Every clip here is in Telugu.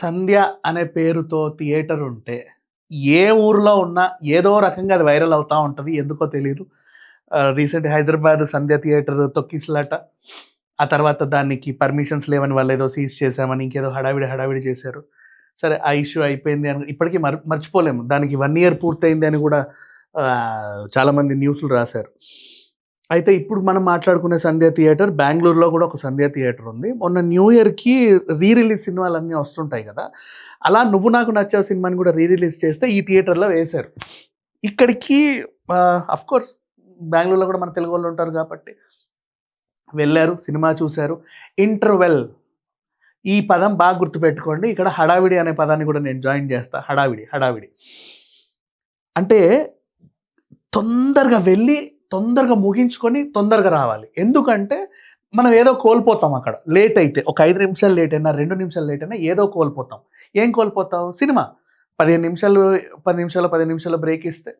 సంధ్య అనే పేరుతో థియేటర్ ఉంటే, ఏ ఊర్లో ఉన్నా ఏదో రకంగా అది వైరల్ అవుతా ఉంటది. ఎందుకో తెలీదు. రీసెంట్ హైదరాబాద్ సంధ్య థియేటర్ తొక్కిసలాట. ఆ తర్వాత దానికి పర్మిషన్స్ లేవని వాళ్ళేదో సీజ్ చేశామని, ఇంకేదో హడావిడి చేశారు. సరే ఆ ఇష్యూ అయిపోయింది అని ఇప్పటికి మర్చిపోలేము. దానికి 1 ఇయర్ పూర్తయింది అని కూడా చాలామంది న్యూస్‌లు రాశారు. అయితే ఇప్పుడు మనం మాట్లాడుకునే సంధ్య థియేటర్ బెంగుళూరులో కూడా ఒక సంధ్య థియేటర్ ఉంది. మొన్న న్యూ ఇయర్‌కి రిలీజ్ సినిమాలన్నీ వస్తుంటాయి కదా! అలా 'నువ్వు నాకు నచ్చావు' సినిమాని కూడా రిలీజ్ చేస్తే ఈ థియేటర్‌లో వేశారు. ఇక్కడికి ఆఫ్‌కోర్స్ బెంగుళూరులో కూడా మన తెలుగోళ్ళు ఉంటారు కాబట్టి వెళ్లారు, సినిమా చూశారు. ఇంటర్వెల్ ఈ పదం బాగా గుర్తుపెట్టుకోండి. ఇక్కడ హడావిడి అనే పదాన్ని కూడా నేను జాయిన్ చేస్తా. హడావిడి. అంటే తొందరగా వెళ్ళి, తొందరగా ముగించుకొని, తొందరగా రావాలి. ఎందుకంటే మనం ఏదో కోల్పోతాం అక్కడ. లేట్ అయితే ఒక 5 నిమిషాలు లేట్ అయినా, 2 నిమిషాలు లేట్ అయినా ఏదో కోల్పోతాం. ఏం కోల్పోతావు? సినిమా. 15 నిమిషాలు బ్రేక్ ఇస్తే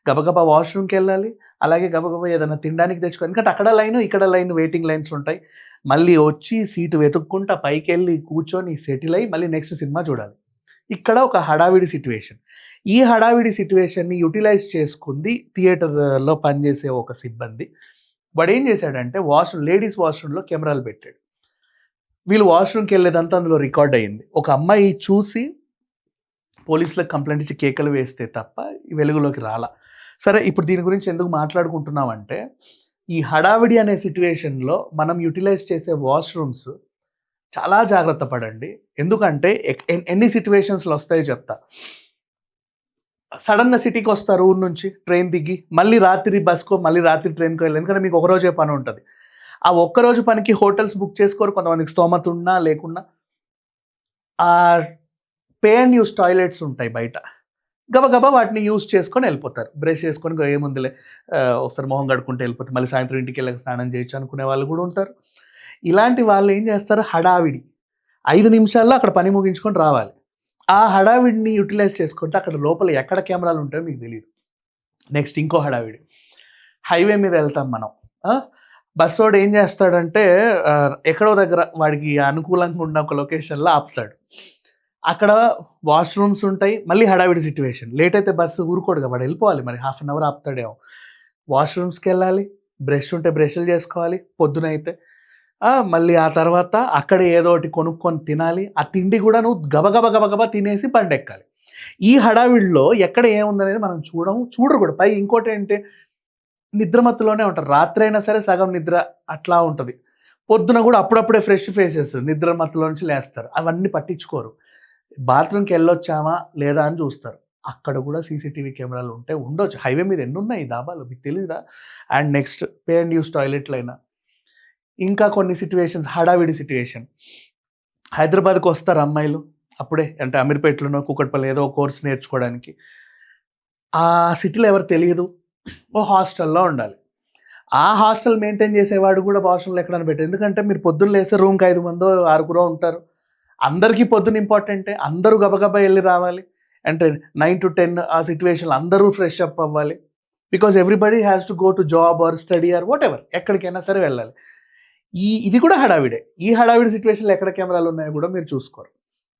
గబగబా వాష్‌రూమ్‌కెళ్ళాలి. అలాగే గబగబా ఏదైనా తినడానికి తెచ్చుకో. ఎందుకంటే అక్కడ లైను, ఇక్కడ లైను, వెయిటింగ్ లైన్స్ ఉంటాయి. మళ్ళీ వచ్చి సీటు వెతుక్కుంటా పైకెళ్ళి కూర్చొని సెటిల్ అయ్యి మళ్ళీ నెక్స్ట్ సినిమా చూడాలి. ఇక్కడ ఒక హడావిడి సిట్యుయేషన్. ఈ హడావిడి సిట్యుయేషన్‌ని యుటిలైజ్ చేసుకుంది థియేటర్‌లో పనిచేసే ఒక సిబ్బంది. వాడేం చేశాడంటే లేడీస్ వాష్‌రూమ్‌లో కెమెరాలు పెట్టాడు. వీళ్ళు వాష్‌రూమ్‌కెళ్ళేదంతా అందులో రికార్డ్ అయింది. ఒక అమ్మాయి చూసి పోలీసులకు కంప్లెయింట్ ఇచ్చి కేకలు వేస్తే తప్ప వెలుగులోకి రాలా. సరే ఇప్పుడు దీని గురించి ఎందుకు మాట్లాడుకుంటున్నామంటే, ఈ హడావిడి అనే సిట్యుయేషన్‌లో మనం యుటిలైజ్ చేసే వాష్‌రూమ్స్ చాలా జాగ్రత్త పడండి. ఎందుకంటే ఎన్ని సిట్యుయేషన్స్‌లో వస్తాయో చెప్తా. సడన్‌గా సిటీకి వస్తారు ఊరు నుంచి ట్రైన్ దిగి, మళ్ళీ రాత్రి బస్‌కో, మళ్ళీ రాత్రి ట్రైన్‌కో వెళ్ళాలి. ఎందుకంటే మీకు ఒకరోజే పని ఉంటది. ఆ ఒక్కరోజు పనికి హోటల్స్ బుక్ చేసుకోరు. కొంతమందికి స్తోమత ఉన్నా లేకున్నా. పే అండ్ యూజ్ టాయిలెట్స్ ఉంటాయి బయట. గబగబా వాటిని యూజ్ చేసుకొని వెళ్ళిపోతారు. బ్రష్ చేసుకొని ఏముందిలే ఒకసారి మొహం కడుక్కుంటే వెళ్ళిపోతే మళ్ళీ సాయంత్రం ఇంటికి వెళ్ళక స్నానం చేయొచ్చు అనుకునే వాళ్ళు కూడా ఉంటారు. ఇలాంటి వాళ్ళు ఏం చేస్తారు, హడావిడి 5 నిమిషాల్లో అక్కడ పని ముగించుకొని రావాలి. ఆ హడావిడిని యుటిలైజ్ చేసుకుంటే అక్కడ లోపల ఎక్కడ కెమెరాలు ఉంటాయో మీకు తెలియదు. నెక్స్ట్ ఇంకో హడావిడి, హైవే మీద వెళ్తాం మనం. బస్సోడు ఏం చేస్తాడంటే ఎక్కడో దగ్గర వాడికి అనుకూలంగా ఉన్న ఒక లొకేషన్లో ఆపుతాడు. అక్కడ వాష్‌రూమ్స్ ఉంటాయి. మళ్ళీ హడావిడి సిట్యుయేషన్. లేట్ అయితే బస్సు ఊరుకోడుగా, వాడు వెళ్ళిపోవాలి. మరి హాఫ్ అన్ అవర్ ఆపుతాడేమో. వాష్‌రూమ్స్‌కి వెళ్ళాలి. బ్రష్ ఉంటే బ్రష్లు చేసుకోవాలి పొద్దునైతే. మళ్ళీ ఆ తర్వాత అక్కడే ఏదో ఒకటి కొనుక్కొని తినాలి. ఆ తిండి కూడా నువ్వు గబగబా తినేసి బండెక్కాలి. ఈ హడావిడిలో ఎక్కడ ఏముందనేది మనం చూడరు కూడా. పై ఇంకోటి ఏంటి, నిద్రమత్తులోనే ఉంటారు. రాత్రి అయినా సరే సగం నిద్ర అట్లా ఉంటుంది. పొద్దున కూడా అప్పుడప్పుడే ఫ్రెష్ ఫేసెస్ నిద్రమత్తులో నుంచి లేస్తారు. అవన్నీ పట్టించుకోరు. బాత్రూమ్‌కి వెళ్ళొచ్చామా లేదా అని చూస్తారు. అక్కడ కూడా సీసీటీవీ కెమెరాలు ఉంటే ఉండొచ్చు. హైవే మీద ఎన్నున్నాయి దాబాలు మీకు తెలీదా? And next pay and use టాయిలెట్లైనా, ఇంకా కొన్ని సిట్యుయేషన్స్ హడావిడి సిట్యుయేషన్. హైదరాబాద్‌కి వస్తారు అమ్మాయిలు అప్పుడే, అంటే అమీర్పేటలోనో కూకట్పల్లి ఏదో కోర్స్ నేర్చుకోవడానికి. ఆ సిటీలో ఎవరు తెలియదు. ఓ హాస్టల్‌లో ఉండాలి. ఆ హాస్టల్ మెయింటైన్ చేసేవాడు కూడా వాష్‌రూమ్‌లో ఎక్కడైనా పెట్టారు. ఎందుకంటే మీరు పొద్దున్న లేస్తే రూమ్‌కి 5 మందో 6గురో ఉంటారు. అందరికీ పొద్దున ఇంపార్టెంటే. అందరూ గబగబా వెళ్ళి రావాలి. అంటే 9-10 ఆ సిట్యుయేషన్‌లో అందరూ ఫ్రెష్ అప్ అవ్వాలి. Because everybody has to go to job or study or whatever. ఎక్కడికైనా సరే వెళ్ళాలి. ఇది కూడా హడావిడే. ఈ హడావిడి సిట్యుయేషన్‌లో ఎక్కడ కెమెరాలు ఉన్నాయో కూడా మీరు చూసుకోరు.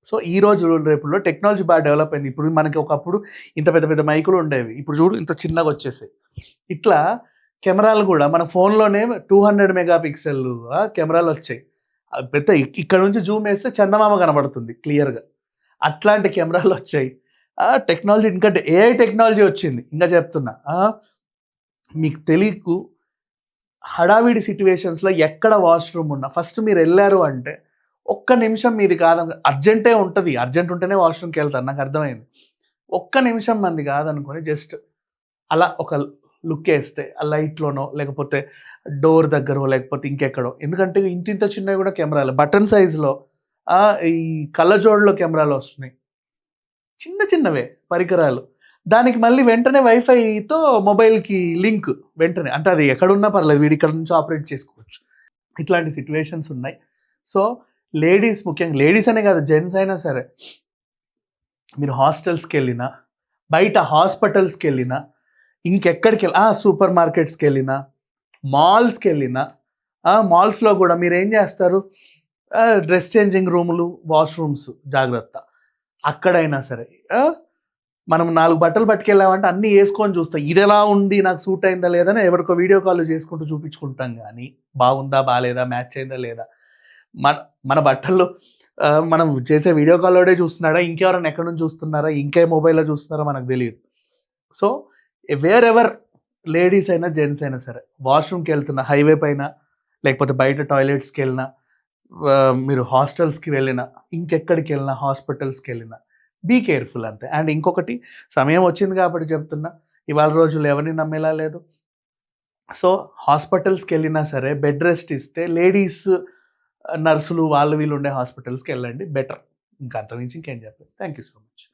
సో ఈ రోజు రేపుల్లో టెక్నాలజీ బాగా డెవలప్ అయింది. ఇప్పుడు మనకి ఒకప్పుడు ఇంత పెద్ద పెద్ద మైకులు ఉండేవి. ఇప్పుడు చూడు ఇంత చిన్నగా వచ్చేసాయి. ఇట్లా కెమెరాలు కూడా మన ఫోన్‌లోనే 200 మెగా పిక్సెల్ కెమెరాలు వచ్చాయి. పెద్ద ఇక్కడ నుంచి జూమ్ వేస్తే చందమామ కనబడుతుంది క్లియర్‌గా. అట్లాంటి కెమెరాలు వచ్చాయి. టెక్నాలజీ ఇంకా ఏఐ టెక్నాలజీ వచ్చింది. ఇంకా చెప్తున్నా. మీకు తెలియకు హడావిడి సిట్యుయేషన్స్‌లో ఎక్కడ వాష్‌రూమ్ ఉన్నా ఫస్ట్ మీరు వెళ్ళారు అంటే ఒక్క నిమిషం మీది కాదు, అర్జెంటే ఉంటది. అర్జెంట్ ఉంటేనే వాష్‌రూమ్‌కి వెళ్తారు. నాకు అర్థమైంది. ఒక్క నిమిషం మంది కాదనుకొని జస్ట్ అలా ఒక లుక్ వేస్తే ఆ లైట్‌లోనో లేకపోతే డోర్ దగ్గరో లేకపోతే ఇంకెక్కడో, ఎందుకంటే ఇంత చిన్నవి కూడా కెమెరాలు బటన్ సైజులో ఈ కళ్ళజోడులో కెమెరాలు వస్తున్నాయి. చిన్నవే పరికరాలు. దానికి మళ్ళీ వెంటనే వైఫైతో మొబైల్‌కి లింక్ వెంటనే. అంటే అది ఎక్కడున్నా పర్లేదు. వీడు ఇక్కడ నుంచి ఆపరేట్ చేసుకోవచ్చు. ఇట్లాంటి సిట్యుయేషన్స్ ఉన్నాయి. సో లేడీస్, ముఖ్యంగా లేడీస్ అనే కాదు, జెంట్స్ అయినా సరే మీరు హాస్టల్స్‌కెళ్ళినా, బయట హాస్పిటల్స్‌కెళ్ళినా, సూపర్ మార్కెట్స్‌కెళ్ళినా, మాల్స్‌కెళ్ళినా, మాల్స్‌లో కూడా మీరేం చేస్తారు, డ్రెస్ చేంజింగ్ రూములు, వాష్రూమ్స్ జాగ్రత్త. అక్కడైనా సరే మనం 4 బట్టలు పట్టుకెళ్ళామంటే అన్నీ వేసుకొని చూస్తాం. ఇదెలా ఉంది, నాకు సూట్ అయిందా లేదా అని ఎవరికో వీడియో కాల్ చేసుకుంటూ చూపించుకుంటాం కానీ బాగుందా బాలేదా, మ్యాచ్ అయిందా లేదా, మన మన బట్టల్లో మనం చేసే వీడియో కాల్లోడే చూస్తున్నాడా, ఇంకెవరైనా ఎక్కడి నుంచి చూస్తున్నారా, ఇంకే మొబైల్లో చూస్తున్నారా మనకు తెలియదు. సో వేర్ ఎవర్ లేడీస్ అయినా జెంట్స్ అయినా సరే వాష్రూమ్కి వెళ్తున్నా, హైవే పైన లేకపోతే బయట టాయిలెట్స్కి వెళ్ళినా, మీరు హాస్టల్స్కి వెళ్ళినా, ఇంకెక్కడికి వెళ్ళినా, హాస్పిటల్స్కి వెళ్ళినా బీ కేర్ఫుల్ అంతే. అండ్ ఇంకొకటి, సమయం వచ్చింది కాబట్టి చెప్తున్నా, ఇవాళ రోజుల్లో ఎవరిని నమ్మేలా లేదు. సో హాస్పిటల్స్కి వెళ్ళినా సరే బెడ్ రెస్ట్ ఇస్తే లేడీస్ నర్సులు వాళ్ళు వీళ్ళు ఉండే హాస్పిటల్స్కి వెళ్ళండి, బెటర్. ఇంకా అంతకుమించి ఇంకేం చెప్పలేదు. Thank you so much.